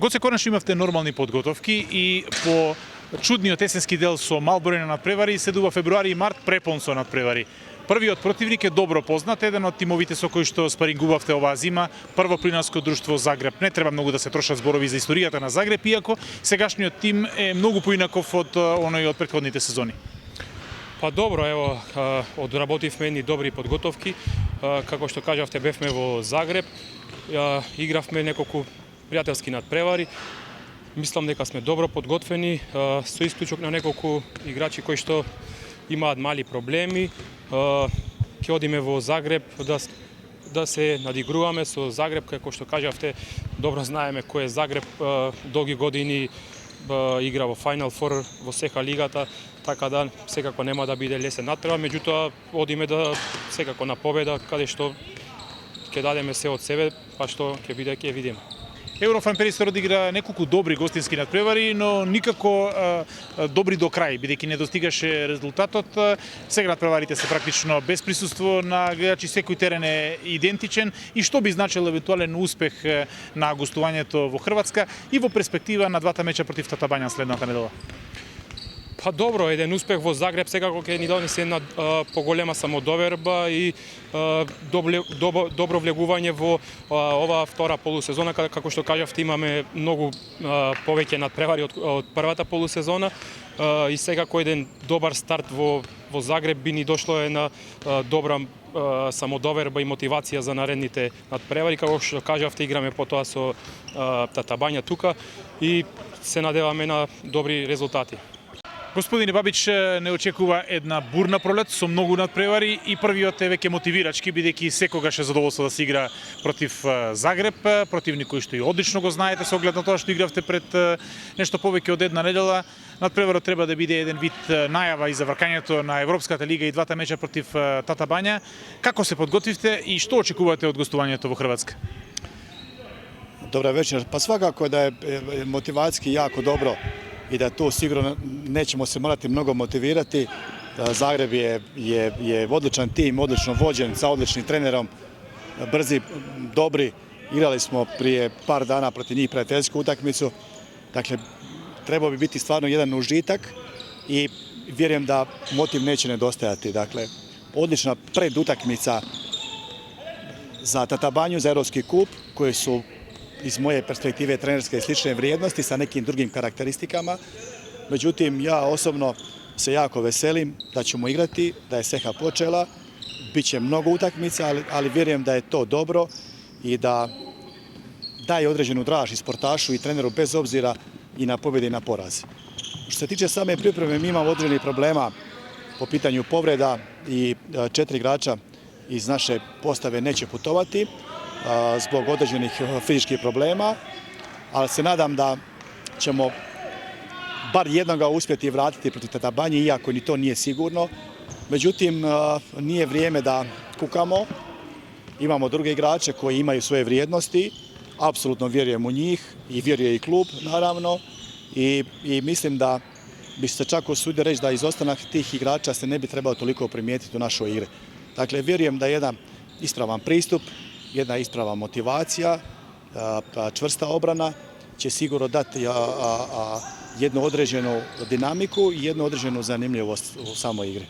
Гоце Корнеш имавте нормални подготовки и по чудниот есенски дел со мал број на надпревари следува февруари и март препон со надпревари. Првиот противник е добро познат, еден од тимовите со кои што спарингувавте оваа зима, прво плинарско друштво Загреб. Не треба многу да се трошат зборови за историјата на Загреб, иако сегашниот тим е многу поинаков од оној од претходните сезони. Па добро, ево, одработивме едни добри подготовки. Како што кажавте, бевме во Загреб, игравме неколку пријателски надпревари. Мислам дека сме добро подготвени, со исклучок на неколку играчи кои што имаат мали проблеми. Ќе одиме во Загреб да се надигруваме со Загреб, како што кажавте, добро знаеме кој е Загреб, долги години игра во Final Four во сека лигата, така да секако нема да биде лесен надпревар, меѓутоа одиме да секако на победа, каде што ќе дадеме се од себе, па што ќе биде ќе видиме. Еврофан Перистор одигра неколку добри гостински надпревари, но никако добри до крај, бидејќи не достигаше резултатот. Сега надпреварите се практично без присуство на гледачи, секој терен е идентичен. И што би значил евентуален успех на гостувањето во Хрватска и во перспектива на двата меча против Татабања следната недела? Па добро, еден успех во Загреб секако ќе ни донесе една поголема самодоверба и добро влегување во оваа втора полусезона, како што кажавте, имаме многу повеќе надпревари од првата полусезона и секако еден добар старт во Загреб би ни дошло една добра самодоверба и мотивација за наредните надпревари, како што кажавте, играме потоа со Татабања тука и се надеваме на добри резултати. Господине Бабич, не очекува една бурна пролет со многу надпревари и првиот е веќе мотивирачки, бидејќи секогаш е задоволство да се игра против Загреб, противник кој што и одлично го знаете со оглед на тоа што игравте пред нешто повеќе од една недела. Надпреварот треба да биде еден вид најава и за вркањето на Европската лига и двата меча против Татабања. Како се подготвивте и што очекувате од гостувањето во Хрватска? Добра вечер. Па свакако да е мотивацијски јако добро i da tu sigurno nećemo se morati mnogo motivirati. Zagreb je odličan tim, odlično vođen, sa odličnim trenerom, brzi, dobri. Igrali smo prije par dana protiv njih prijateljsku utakmicu. Dakle, trebao bi biti stvarno jedan užitak i vjerujem da motiv neće nedostajati. Dakle, odlična predutakmica za Tatabanju, za Europski kup, koji su iz moje perspektive trenerske slične vrijednosti sa nekim drugim karakteristikama. Međutim, ja osobno se jako veselim da ćemo igrati, da je Seha počela. Biće mnogo utakmica, ali vjerujem da je to dobro i da daje određenu draž i sportašu i treneru bez obzira i na pobjede i na poraze. Što se tiče same pripreme, mi imamo određenih problema po pitanju povreda i 4 igrača iz naše postave neće putovati zbog određenih fizičkih problema, ali se nadam da ćemo bar jednoga uspjeti vratiti protiv Tatabanje, iako ni to nije sigurno. Međutim, nije vrijeme da kukamo. Imamo druge igrače koji imaju svoje vrijednosti, apsolutno vjerujem u njih i vjeruje i klub, naravno. I mislim da bi se čak usudio reći da izostanak tih igrača se ne bi trebao toliko primijetiti u našoj igri. Dakle, vjerujem da je jedan ispravan pristup, jedna isprava motivacija, čvrsta obrana će sigurno dati jednu određenu dinamiku i jednu određenu zanimljivost u samoj igri.